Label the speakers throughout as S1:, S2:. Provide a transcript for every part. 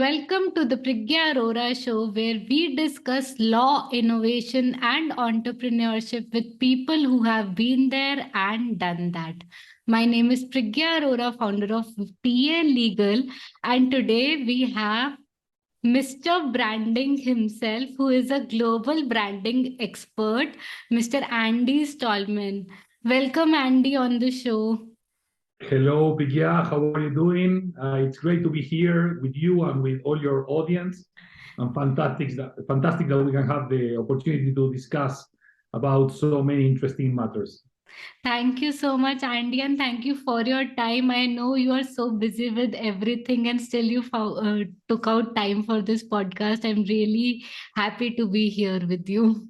S1: Welcome to the Priggya Arora Show, where we discuss law, innovation, and entrepreneurship with people who have been there and done that. My name is Priggya Arora, founder of PA Legal, and today we have Mr. Branding himself, who is a global branding expert, Mr. Andy Stalman. Welcome, Andy, on the show.
S2: Hello, Priggya. How are you doing? It's great to be here with you and with all your audience. And fantastic that we can have the opportunity to discuss about so many interesting matters.
S1: Thank you so much, Andy, and thank you for your time. I know you are so busy with everything, and still you took out time for this podcast. I'm really happy to be here with you.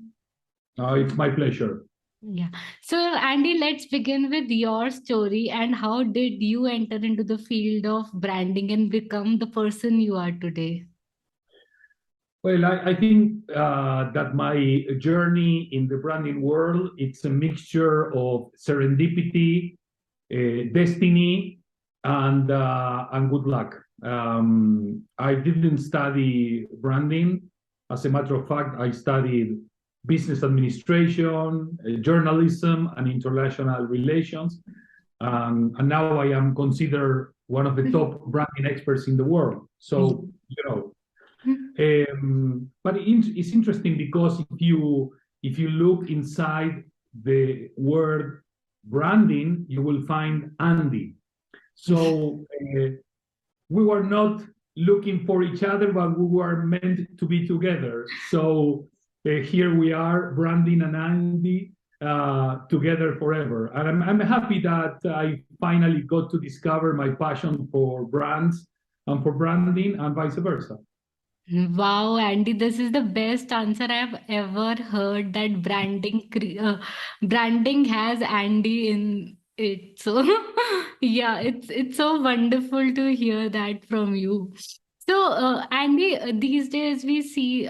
S2: It's my pleasure.
S1: Yeah. So, Andy, let's begin with your story and how did you enter into the field of branding and become the person you are today?
S2: Well, I think that my journey in the branding world, it's a mixture of serendipity, destiny, and good luck. I didn't study branding. As a matter of fact, I studied business administration, journalism, and international relations. And now I am considered one of the top branding experts in the world. So, but it's interesting because if you look inside the word branding, you will find Andy. So we were not looking for each other, but we were meant to be together. So here we are, Branding and Andy, together forever. And I'm happy that I finally got to discover my passion for brands and for branding and vice versa.
S1: Wow, Andy, this is the best answer I've ever heard that branding has Andy in it. So yeah, it's so wonderful to hear that from you. So Andy, these days we see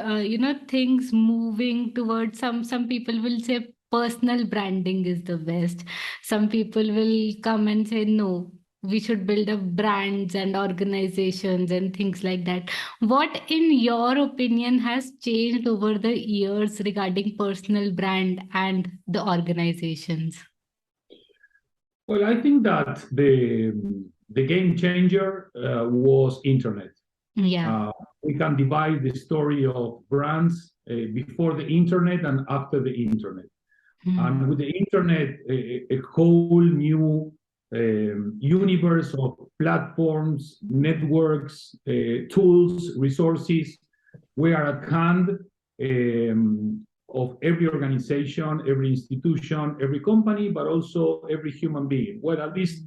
S1: things moving towards some people will say personal branding is the best. Some people will come and say no, we should build up brands and organizations and things like that. What, in your opinion, has changed over the years regarding personal brand and the organizations?
S2: Well, I think that the game changer was internet.
S1: Yeah.
S2: We can divide the story of brands before the internet and after the internet. And with the internet, a whole new universe of platforms, networks, tools, resources were at hand of every organization, every institution, every company, but also every human being. Well, at least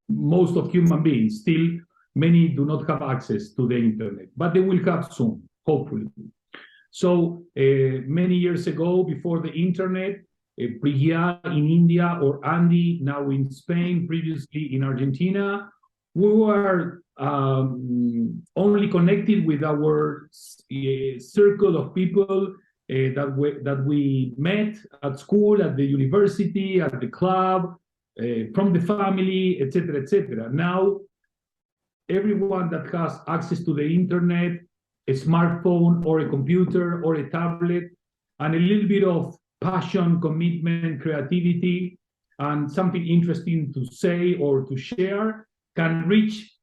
S2: most of human beings. Still, many do not have access to the internet, but they will have soon, hopefully. So many years ago, before the internet, Priggya in India or Andy now in Spain, previously in Argentina, we were only connected with our circle of people that we met at school, at the university, at the club, from the family, etc., etc. Now, everyone that has access to the internet, a smartphone or a computer or a tablet, and a little bit of passion, commitment, creativity, and something interesting to say or to share can reach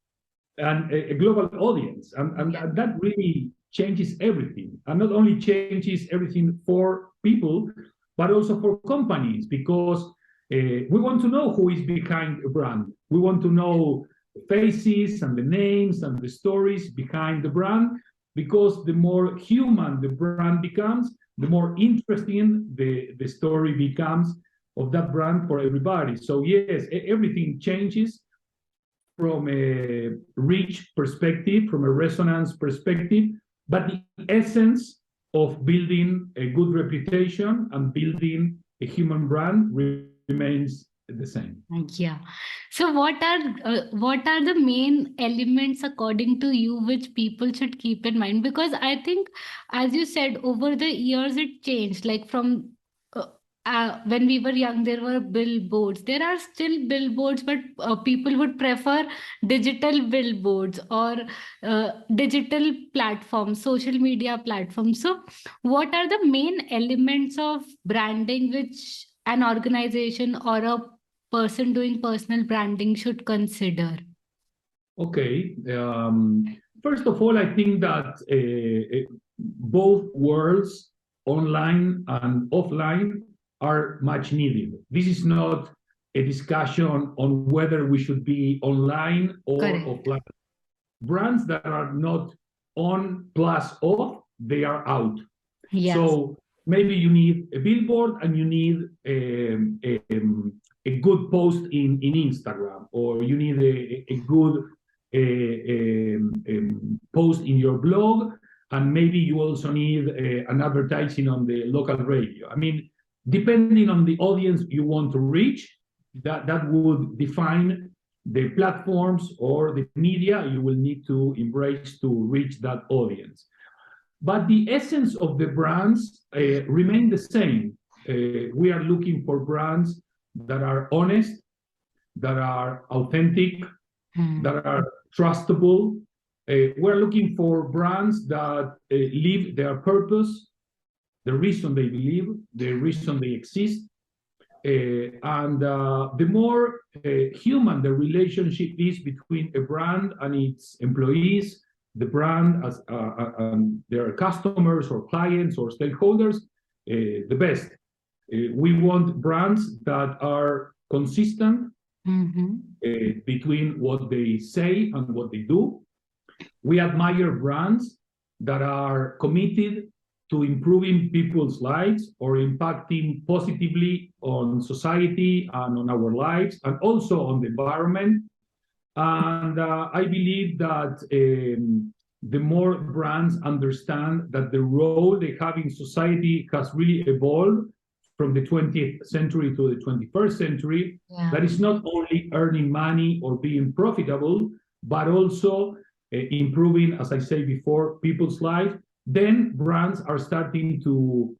S2: a global audience. And that really changes everything. And not only changes everything for people, but also for companies, because we want to know who is behind a brand. We want to know the faces and the names and the stories behind the brand, because the more human the brand becomes, the more interesting the story becomes of that brand for everybody. So yes, everything changes from a reach perspective, from a resonance perspective, but the essence of building a good reputation and building a human brand remains the same.
S1: Yeah. So what are the main elements according to you which people should keep in mind? Because I think, as you said, over the years it changed. Like from when we were young, there were billboards. There are still billboards, but people would prefer digital billboards or digital platforms, social media platforms. So, what are the main elements of branding which an organization or a person doing personal branding should consider?
S2: Okay. First of all, I think that both worlds, online and offline, are much needed. This is not a discussion on whether we should be online or
S1: Correct.
S2: offline. Brands that are not on plus off, they are out.
S1: Yes.
S2: So maybe you need a billboard and you need a good post in Instagram, or you need a good post in your blog, and maybe you also need an advertising on the local radio. I mean, depending on the audience you want to reach, that would define the platforms or the media you will need to embrace to reach that audience. But the essence of the brands remain the same. We are looking for brands that are honest, that are authentic, that are trustable. We're looking for brands that live their purpose, the reason they believe, the reason they exist. And the more human the relationship is between a brand and its employees, the brand as their customers or clients or stakeholders, the best. We want brands that are consistent between what they say and what they do. We admire brands that are committed to improving people's lives or impacting positively on society and on our lives, and also on the environment. And I believe that the more brands understand that the role they have in society has really evolved from the 20th century to the 21st century, that is not only earning money or being profitable, but also improving, as I said before, people's lives, then brands are starting to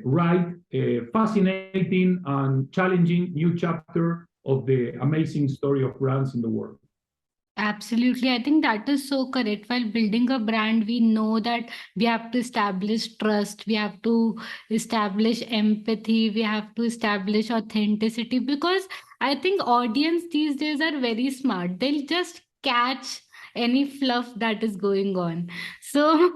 S2: write a fascinating and challenging new chapter of the amazing story of brands in the world.
S1: Absolutely. I think that is so correct. While building a brand, we know that we have to establish trust, we have to establish empathy, we have to establish authenticity, because I think audience these days are very smart. They'll just catch any fluff that is going on. So,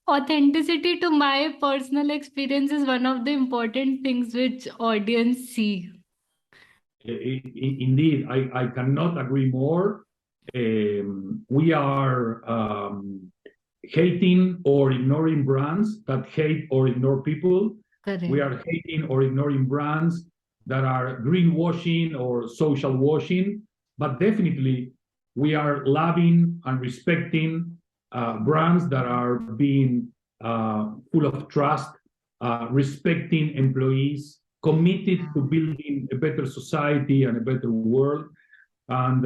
S1: authenticity, to my personal experience, is one of the important things which audience see.
S2: Indeed, I cannot agree more. We are hating or ignoring brands that hate or ignore people.
S1: Correct.
S2: We are hating or ignoring brands that are greenwashing or social washing. But definitely, we are loving and respecting brands that are being full of trust, respecting employees, committed to building a better society and a better world. And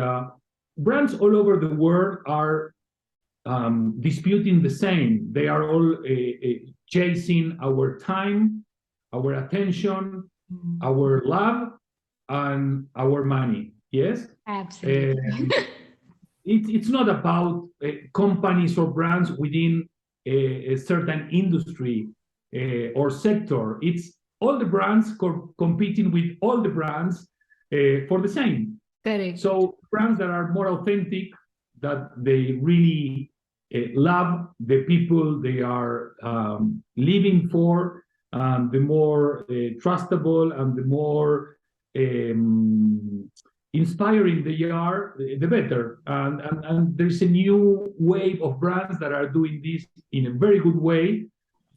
S2: brands all over the world are disputing the same. They are all chasing our time, our attention, our love, and our money. Yes?
S1: Absolutely.
S2: It's not about companies or brands within a certain industry or sector. It's all the brands competing with all the brands for the same.
S1: Correct.
S2: So brands that are more authentic, that they really love the people they are living for, the more trustable and the more inspiring they are, the better. And there's a new wave of brands that are doing this in a very good way,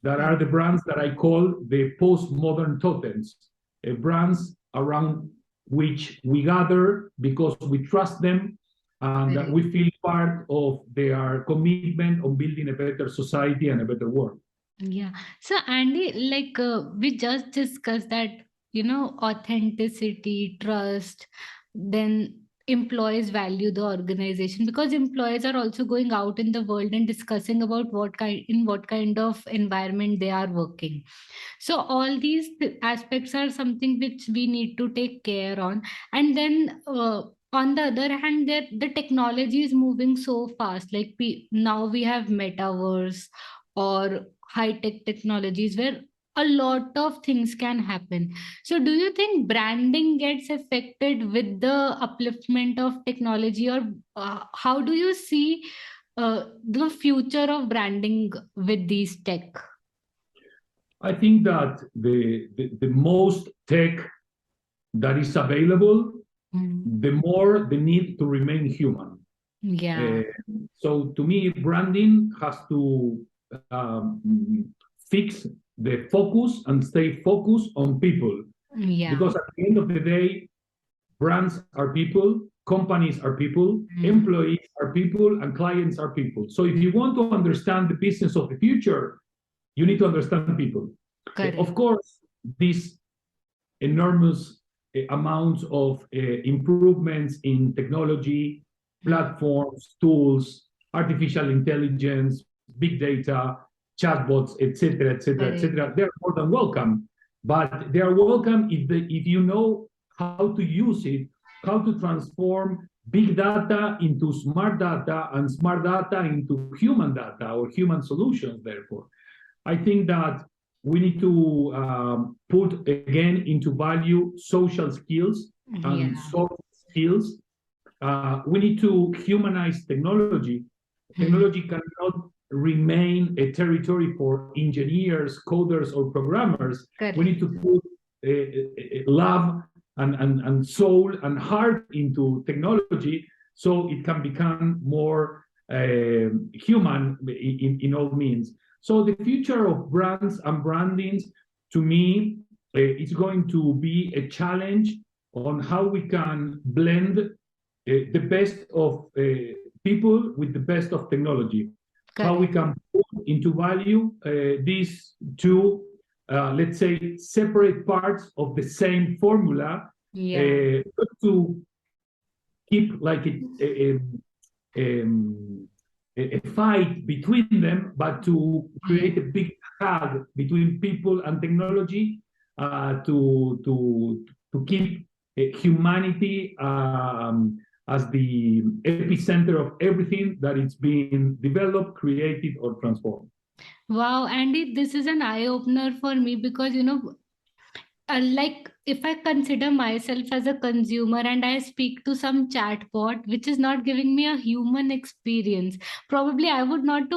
S2: that are the brands that I call the postmodern totems, brands around which we gather because we trust them and that we feel part of their commitment on building a better society and a better world.
S1: Yeah. So, Andy, like we just discussed that, authenticity, trust, then employees value the organization, because employees are also going out in the world and discussing about what kind of environment they are working. So all these aspects are something which we need to take care on. And then on the other hand, the technology is moving so fast, like now we have metaverse or high tech technologies where a lot of things can happen. So do you think branding gets affected with the upliftment of technology, or how do you see the future of branding with these tech?
S2: I think that the most tech that is available,
S1: Mm.
S2: the more the need to remain human.
S1: Yeah,
S2: Uh, so to me, branding has to fix the focus and stay focused on people.
S1: yeah.
S2: Because at the end of the day, brands are people, companies are people,
S1: Mm.
S2: employees are people, and clients are people. So if you want to understand the business of the future, you need to understand people. Of
S1: Correct.
S2: course, these enormous amounts of improvements in technology,
S1: Mm.
S2: platforms, tools, artificial intelligence, big data, chatbots, etc., etc.,
S1: Correct.
S2: etc. They're more than welcome, but they are welcome if you know how to use it, how to transform big data into smart data and smart data into human data or human solutions. Therefore, I think that we need to put again into value social skills and
S1: Yeah.
S2: soft skills. We need to humanize technology.
S1: Mm.
S2: Technology cannot remain a territory for engineers, coders, or programmers. We need
S1: Correct.
S2: to put love and soul and heart into technology so it can become more human in all means. So the future of brands and brandings, to me, is going to be a challenge on how we can blend the best of people with the best of technology. How we
S1: Correct.
S2: can put into value these two, let's say, separate parts of the same formula,
S1: Yeah.
S2: not to keep like um, a fight between them, but to
S1: Yeah.
S2: create a big hug between people and technology to keep humanity as the epicenter of everything that it's being developed, created, or transformed.
S1: Wow, Andy, this is an eye opener for me, because like if I consider myself as a consumer and I speak to some chatbot which is not giving me a human experience, probably I would not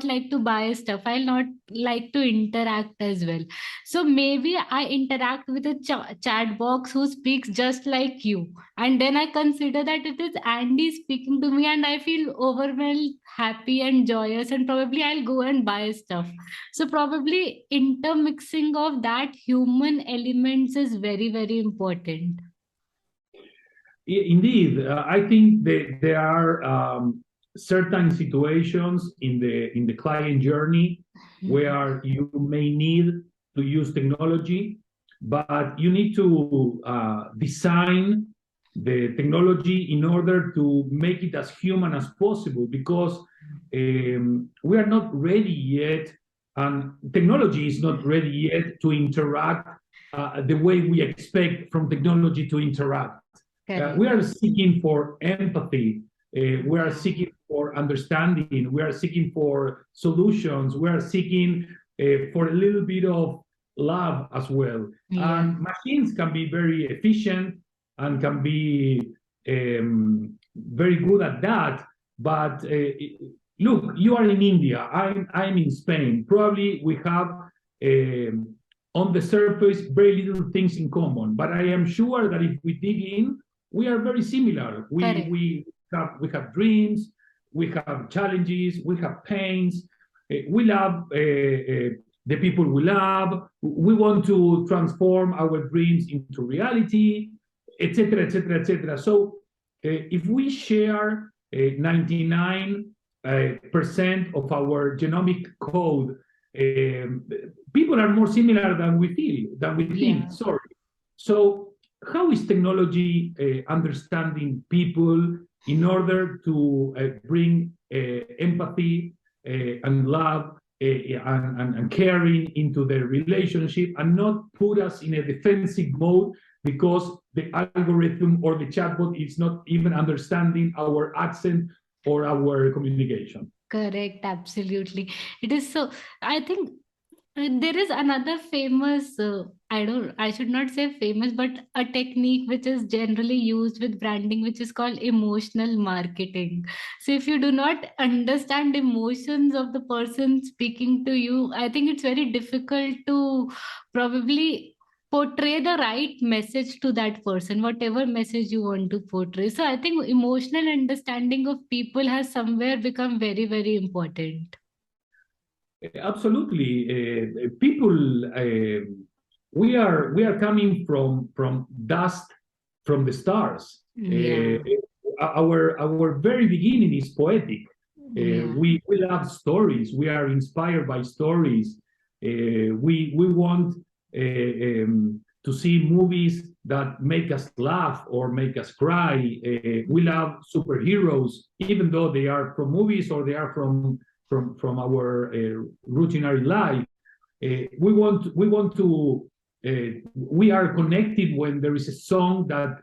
S1: like to buy stuff. I'll not like to interact as well. So maybe I interact with a chat box who speaks just like you, and then I consider that it is Andy speaking to me, and I feel overwhelmed, happy, and joyous, and probably I'll go and buy stuff. So probably intermixing of that human elements is very, very important.
S2: Indeed, I think that there are certain situations in the client journey
S1: Mhm.
S2: where you may need to use technology, but you need to design the technology in order to make it as human as possible, because we are not ready yet, and technology is not ready yet to interact the way we expect from technology to interact. We
S1: Correct.
S2: are seeking for empathy. We are seeking for understanding. We are seeking for solutions. We are seeking for a little bit of love as well.
S1: Yeah.
S2: And machines can be very efficient and can be very good at that. But look, you are in India. I'm in Spain. Probably we have on the surface very little things in common. But I am sure that if we dig in, we are very similar.
S1: Correct.
S2: We have dreams, we have challenges, we have pains. We love the people we love. We want to transform our dreams into reality, etc., etc., etc. So, if we share 99% of our genomic code, people are more similar than we feel, than we think.
S1: Yeah.
S2: Sorry. So how is technology understanding people in order to bring empathy and love and caring into their relationship, and not put us in a defensive mode because the algorithm or the chatbot is not even understanding our accent or our communication.
S1: Correct, absolutely. It is so. I think there is another famous, I should not say famous, but a technique which is generally used with branding, which is called emotional marketing. So if you do not understand emotions of the person speaking to you, I think it's very difficult to probably portray the right message to that person, whatever message you want to portray. So I think emotional understanding of people has somewhere become very, very important.
S2: Absolutely, people. We are coming from dust from the stars.
S1: Yeah.
S2: Our very beginning is poetic.
S1: Yeah.
S2: We love stories. We are inspired by stories. We want to see movies that make us laugh or make us cry. We love superheroes, even though they are from movies or they are from our routinary life. We want to we are connected when there is a song that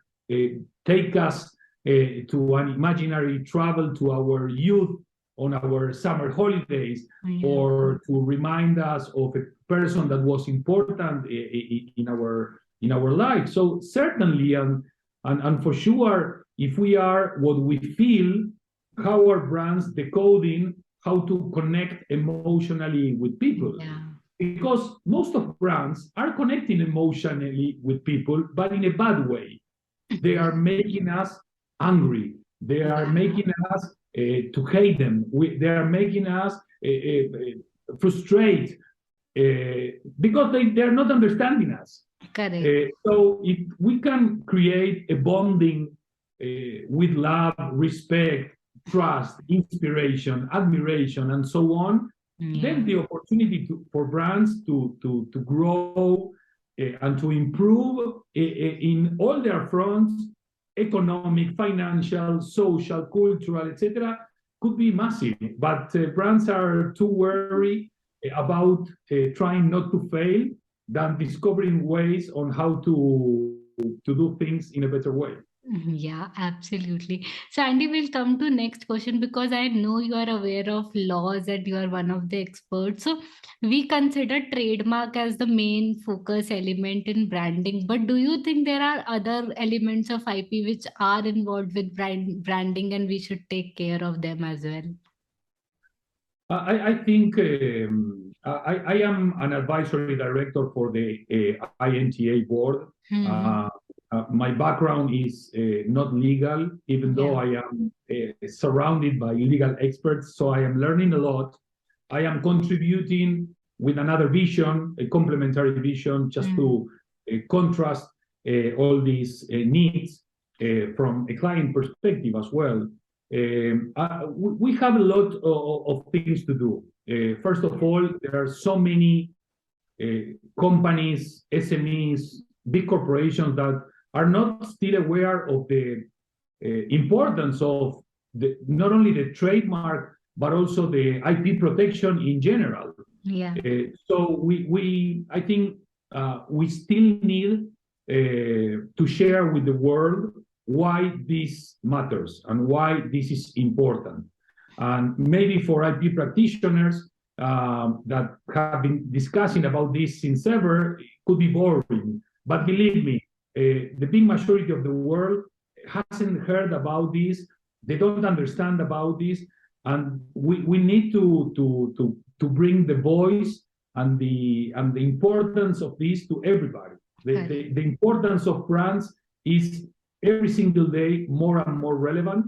S2: take us to an imaginary travel to our youth on our summer holidays,
S1: Yeah.
S2: or to remind us of a person that was important in our life. So certainly, and for sure, if we are what we feel, how our brands decoding how to connect emotionally with people.
S1: Yeah.
S2: Because most of brands are connecting emotionally with people, but in a bad way. They are making us angry. They are
S1: Yeah.
S2: making us to hate them. They are making us frustrate because they're not understanding us.
S1: Correct.
S2: So if we can create a bonding with love, respect, trust, inspiration, admiration, and so on,
S1: Yeah.
S2: then the opportunity for brands to grow and to improve in all their fronts, economic, financial, social, cultural, etc., could be massive. But brands are too worried about trying not to fail than discovering ways on how to do things in a better way.
S1: Yeah, absolutely. So, Andy, we'll come to next question because I know you are aware of laws and you are one of the experts. So, we consider trademark as the main focus element in branding. But do you think there are other elements of IP which are involved with branding and we should take care of them as well?
S2: I think I am an advisory director for the INTA board.
S1: Hmm.
S2: Uh, my background is not legal, even though
S1: Yeah.
S2: I am surrounded by legal experts, so I am learning a lot. I am contributing with another vision, a complementary vision, just
S1: Hmm.
S2: to contrast all these needs from a client perspective as well. We have a lot of things to do. First of all, there are so many companies, SMEs, big corporations that are not still aware of the importance of not only the trademark but also the IP protection in general.
S1: Yeah.
S2: So I think we still need to share with the world why this matters and why this is important. And maybe for IP practitioners that have been discussing about this since ever, it could be boring. But believe me, the big majority of the world hasn't heard about this. They don't understand about this, and we need to bring the voice and the importance of this to everybody.
S1: Correct.
S2: The importance of brands is every single day more and more relevant.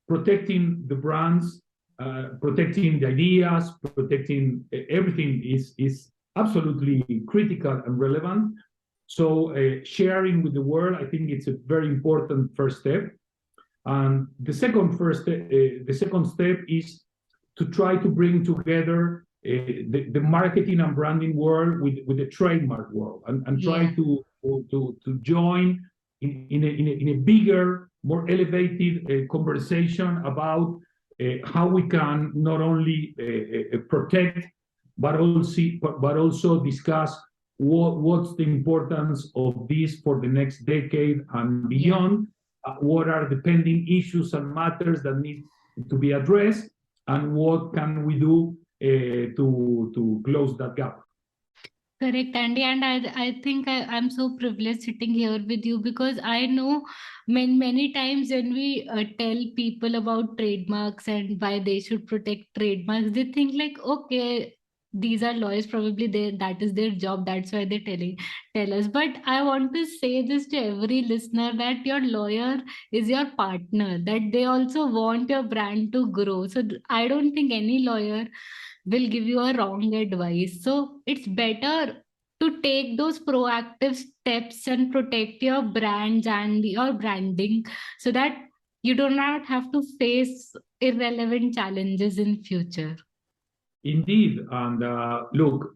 S2: Protecting the brands, protecting the ideas, protecting everything is absolutely critical and relevant. So sharing with the world, I think it's a very important first step. And the second step is to try to bring together the marketing and branding world with the trademark world, and try
S1: Yeah.
S2: to join in a bigger, more elevated conversation about how we can not only protect, but also discuss what's the importance of this for the next decade and beyond. What are the pending issues and matters that need to be addressed, and what can we do to close that gap?
S1: Correct, Andy. And I think I'm so privileged sitting here with you, because I know many times when we tell people about trademarks and why they should protect trademarks, they think like, okay, these are lawyers, probably that is their job. That's why they're tell us. But I want to say this to every listener, that your lawyer is your partner, that they also want your brand to grow. So I don't think any lawyer will give you a wrong advice. So it's better to take those proactive steps and protect your brands and your branding, so that you do not have to face irrelevant challenges in future.
S2: Indeed, and look,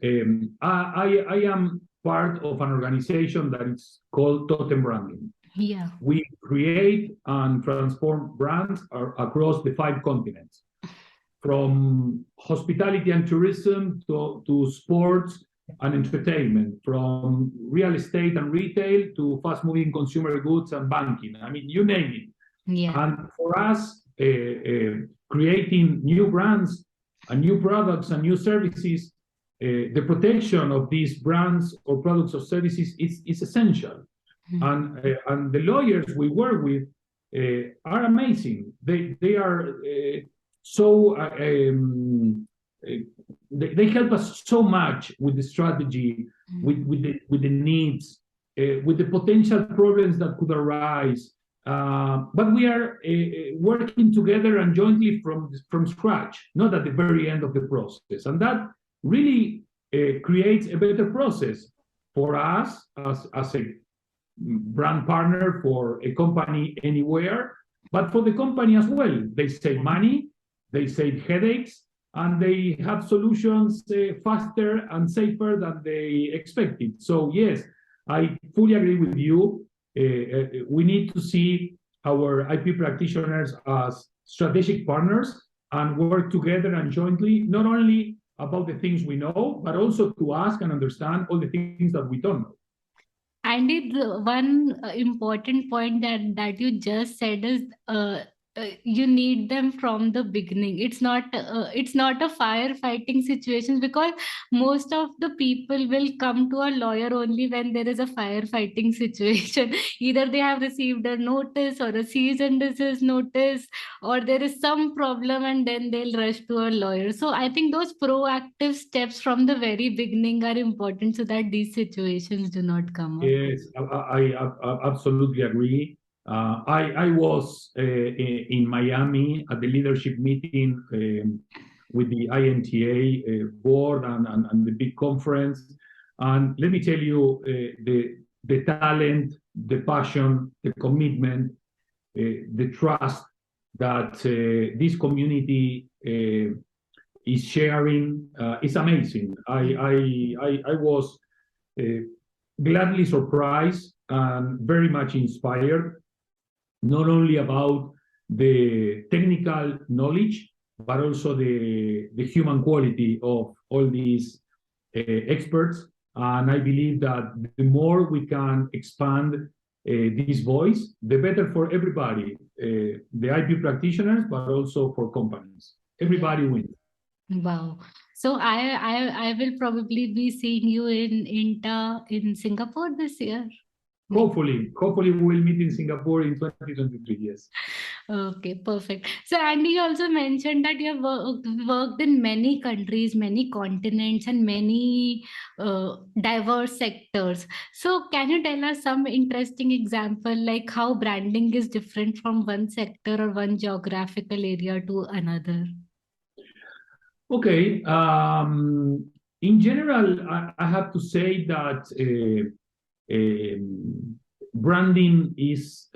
S2: I am part of an organization that is called Totem Branding.
S1: Yeah.
S2: We create and transform brands across the 5 continents, from hospitality and tourism to sports and entertainment, from real estate and retail to fast-moving consumer goods and banking. I mean, you name it.
S1: Yeah.
S2: And for us, creating new brands and new products and new services, the protection of these brands or products or services is essential. And the lawyers we work with are amazing. They are so they help us so much with the strategy, with the needs, with the potential problems that could arise. But we are working together and jointly from scratch, not at the very end of the process. And that really creates a better process for us as a brand partner for a company anywhere, but for the company as well. They save money, they save headaches, and they have solutions faster and safer than they expected. So yes, I fully agree with you. We need to see our IP practitioners as strategic partners and work together and jointly, not only about the things we know, but also to ask and understand all the things that we don't know.
S1: And the one important point that you just said is you need them from the beginning. It's not a firefighting situation, because most of the people will come to a lawyer only when there is a firefighting situation. Either they have received a notice or a cease and desist notice, or there is some problem, and then they'll rush to a lawyer. So I think those proactive steps from the very beginning are important, so that these situations do not come up.
S2: Yes, I absolutely agree. I was in Miami at the leadership meeting with the INTA board and the big conference. And let me tell you, the talent, the passion, the commitment, the trust that this community is sharing is amazing. I was gladly surprised and very much inspired, not only about the technical knowledge, but also the human quality of all these experts. And I believe that the more we can expand this voice, the better for everybody, the IP practitioners, but also for companies. Everybody wins.
S1: Wow. So I will probably be seeing you in INTA in Singapore this year.
S2: Hopefully we'll meet in Singapore in 2023. Yes.
S1: Okay, perfect. So Andy, you also mentioned that you have worked in many countries, many continents, and many diverse sectors. So can you tell us some interesting example, like how branding is different from one sector or one geographical area to another?
S2: Okay. In general, I have to say that branding is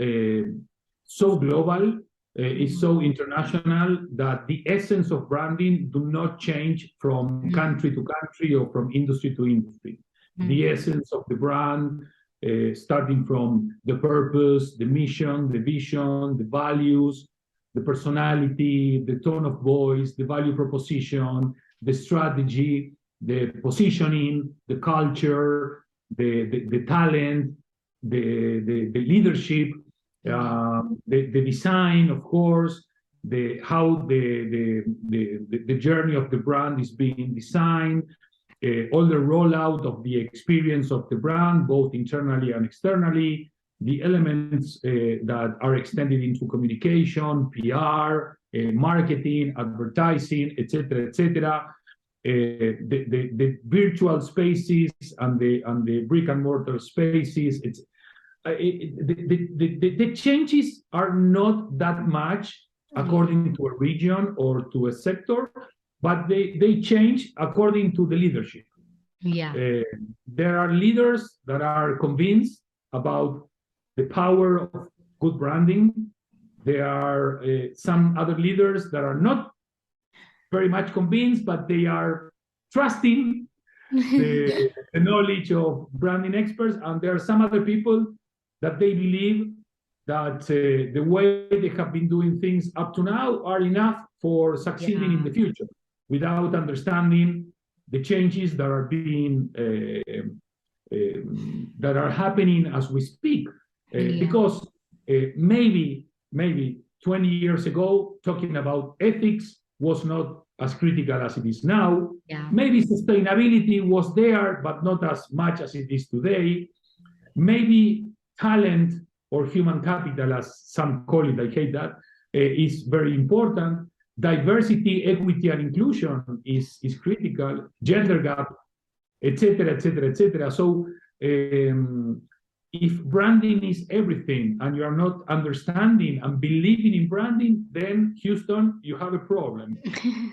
S2: so global, is so international, that the essence of branding do not change from country to country or from industry to industry. The essence of the brand, starting from the purpose, the mission, the vision, the values, the personality, the tone of voice, the value proposition, the strategy, the positioning, the culture, the talent, the leadership, the design, of course, how the journey of the brand is being designed, all the rollout of the experience of the brand, both internally and externally, the elements that are extended into communication, PR, marketing, advertising, etc., etc. The virtual spaces and the brick and mortar spaces. The changes are not that much according to a region or to a sector, but they change according to the leadership.
S1: Yeah.
S2: There are leaders that are convinced about the power of good branding. There are some other leaders that are not very much convinced, but they are trusting the knowledge of branding experts. And there are some other people that they believe that the way they have been doing things up to now are enough for succeeding in the future, without understanding the changes that are being that are happening as we speak. Because maybe 20 years ago, talking about ethics was not as critical as it is now. Maybe sustainability was there, but not as much as it is today. Maybe talent or human capital, as some call it, I hate that, is very important. Diversity, equity, and inclusion is critical. Gender gap, etc., etc., etc. So if branding is everything and you are not understanding and believing in branding, then Houston, you have a problem.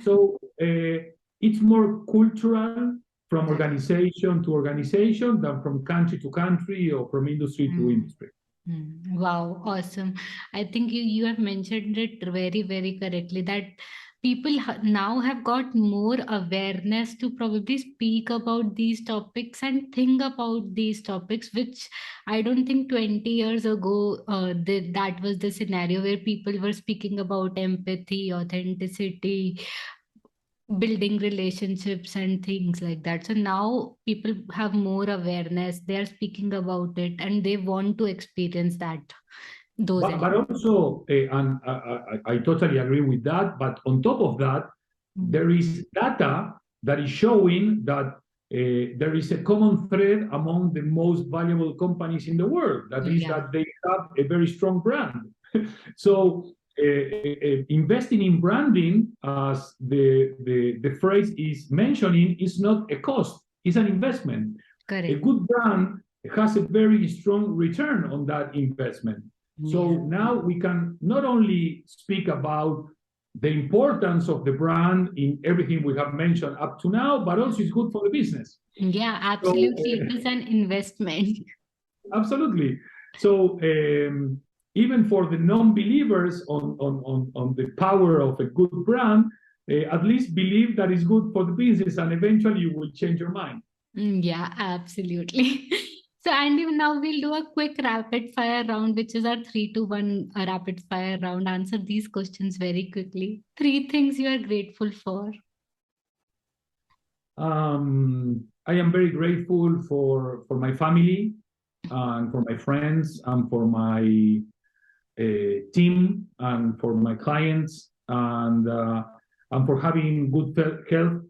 S2: So it's more cultural from organization to organization than from country to country or from industry to industry.
S1: Wow, awesome. I think you have mentioned it very, very correctly, that people now have got more awareness to probably speak about these topics and think about these topics, which I don't think 20 years ago that was the scenario where people were speaking about empathy, authenticity, building relationships and things like that. So now people have more awareness, they are speaking about it, and they want to experience that.
S2: But also, and I totally agree with that, but on top of that, there is data that is showing that there is a common thread among the most valuable companies in the world. That is that they have a very strong brand. So investing in branding, as the phrase is mentioning, is not a cost, it's an investment.
S1: Correct.
S2: A good brand has a very strong return on that investment. So now we can not only speak about the importance of the brand in everything we have mentioned up to now, but also it's good for the business.
S1: Yeah, absolutely. It is an investment.
S2: Absolutely. So even for the non-believers on the power of a good brand, at least believe that it's good for the business, and eventually you will change your mind.
S1: Yeah, absolutely. So, Andy, now we'll do a quick rapid fire round, which is our 3-2-1 rapid fire round. Answer these questions very quickly. 3 things you are grateful for.
S2: I am very grateful for my family and for my friends and for my team and for my clients and for having good health.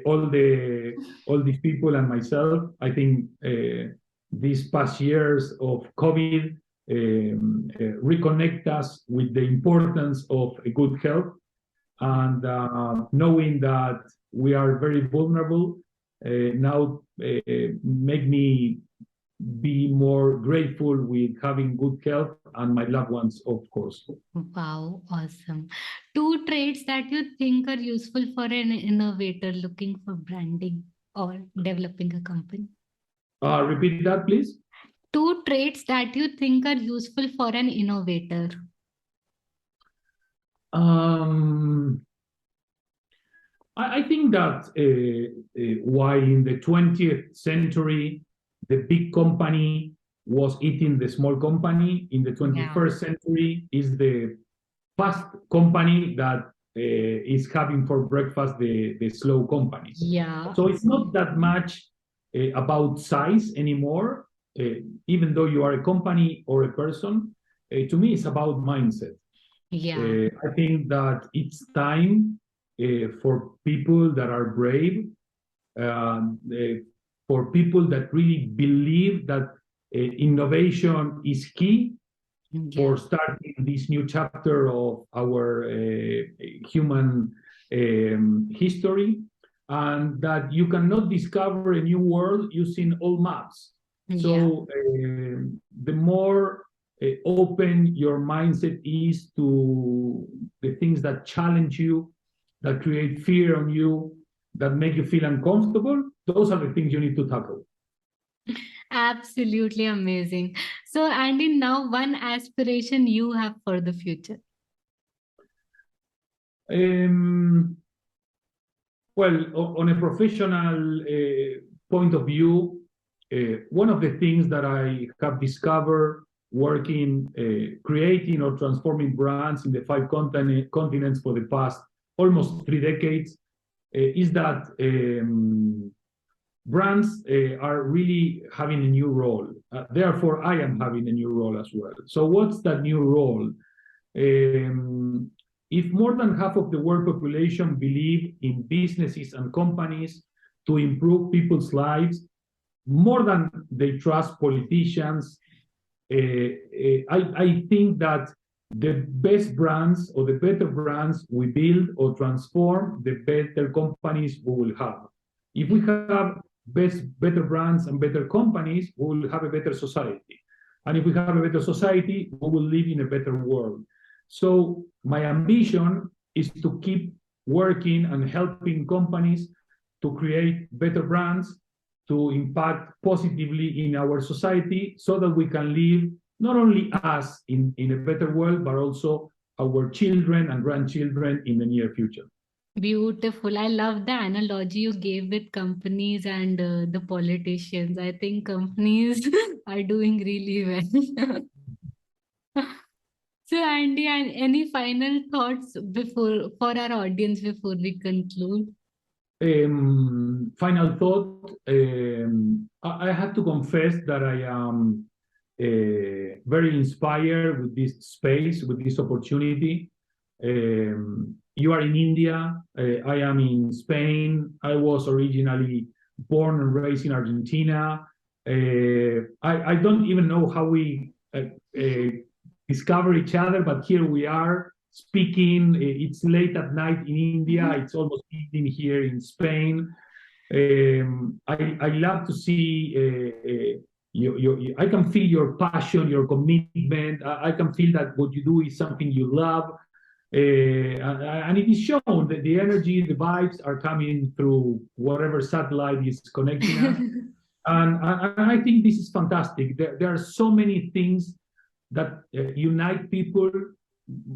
S2: All these people and myself. I think these past years of COVID reconnect us with the importance of a good health, and knowing that we are very vulnerable now make me be more grateful with having good health and my loved ones, of course.
S1: Wow, awesome. 2 traits that you think are useful for an innovator looking for branding or developing a company.
S2: Repeat that, please.
S1: 2 traits that you think are useful for an innovator.
S2: I think that why in the 20th century, the big company was eating the small company. In the 21st century, is the fast company that is having for breakfast the slow companies.
S1: Yeah.
S2: So it's not that much about size anymore, even though you are a company or a person. To me, it's about mindset.
S1: Yeah.
S2: I think that it's time for people that are brave, for people that really believe that innovation is key for starting this new chapter of our human history, and that you cannot discover a new world using old maps. So the more open your mindset is to the things that challenge you, that create fear on you, that make you feel uncomfortable, those are the things you need to tackle.
S1: Absolutely amazing. So, Andy, now one aspiration you have for the future.
S2: Well, on a professional point of view, one of the things that I have discovered working, creating or transforming brands in the five continents for the past almost 3 decades is that brands are really having a new role. Therefore, I am having a new role as well. So what's that new role? If more than half of the world population believe in businesses and companies to improve people's lives, more than they trust politicians, I think that the best brands or the better brands we build or transform, the better companies we will have. If we have better brands and better companies, we will have a better society. And if we have a better society, we will live in a better world. So my ambition is to keep working and helping companies to create better brands, to impact positively in our society so that we can live, not only us in a better world, but also our children and grandchildren in the near future.
S1: Beautiful. I love the analogy you gave with companies and the politicians. I think companies are doing really well. So, Andy, and any final thoughts before for our audience before we conclude?
S2: Final thought. I have to confess that I am very inspired with this space, with this opportunity. You are in India. I am in Spain. I was originally born and raised in Argentina. I don't even know how we discover each other, but here we are speaking. It's late at night in India. It's almost evening here in Spain. I love to see I can feel your passion, your commitment. I can feel that what you do is something you love. And it is shown that the energy, the vibes are coming through whatever satellite is connecting us. And I think this is fantastic. There are so many things that unite people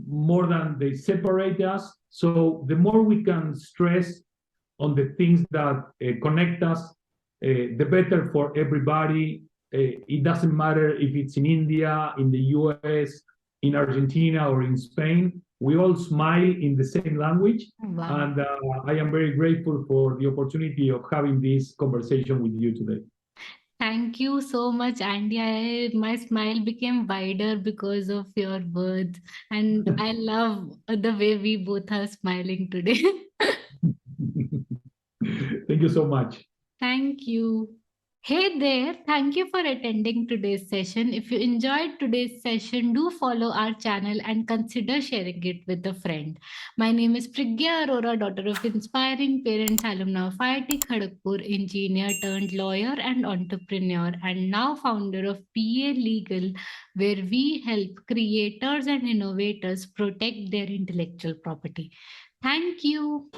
S2: more than they separate us. So the more we can stress on the things that connect us, the better for everybody. It doesn't matter if it's in India, in the US, in Argentina, or in Spain. We all smile in the same language.
S1: Wow.
S2: And I am very grateful for the opportunity of having this conversation with you today.
S1: Thank you so much, Andy. My smile became wider because of your words, and I love the way we both are smiling today.
S2: Thank you so much.
S1: Thank you. Hey there, thank you for attending today's session. If you enjoyed today's session, do follow our channel and consider sharing it with a friend. My name is Priggya Arora, daughter of inspiring parents, alumna of IIT Kharagpur, engineer turned lawyer and entrepreneur, and now founder of PA Legal, where we help creators and innovators protect their intellectual property. Thank you.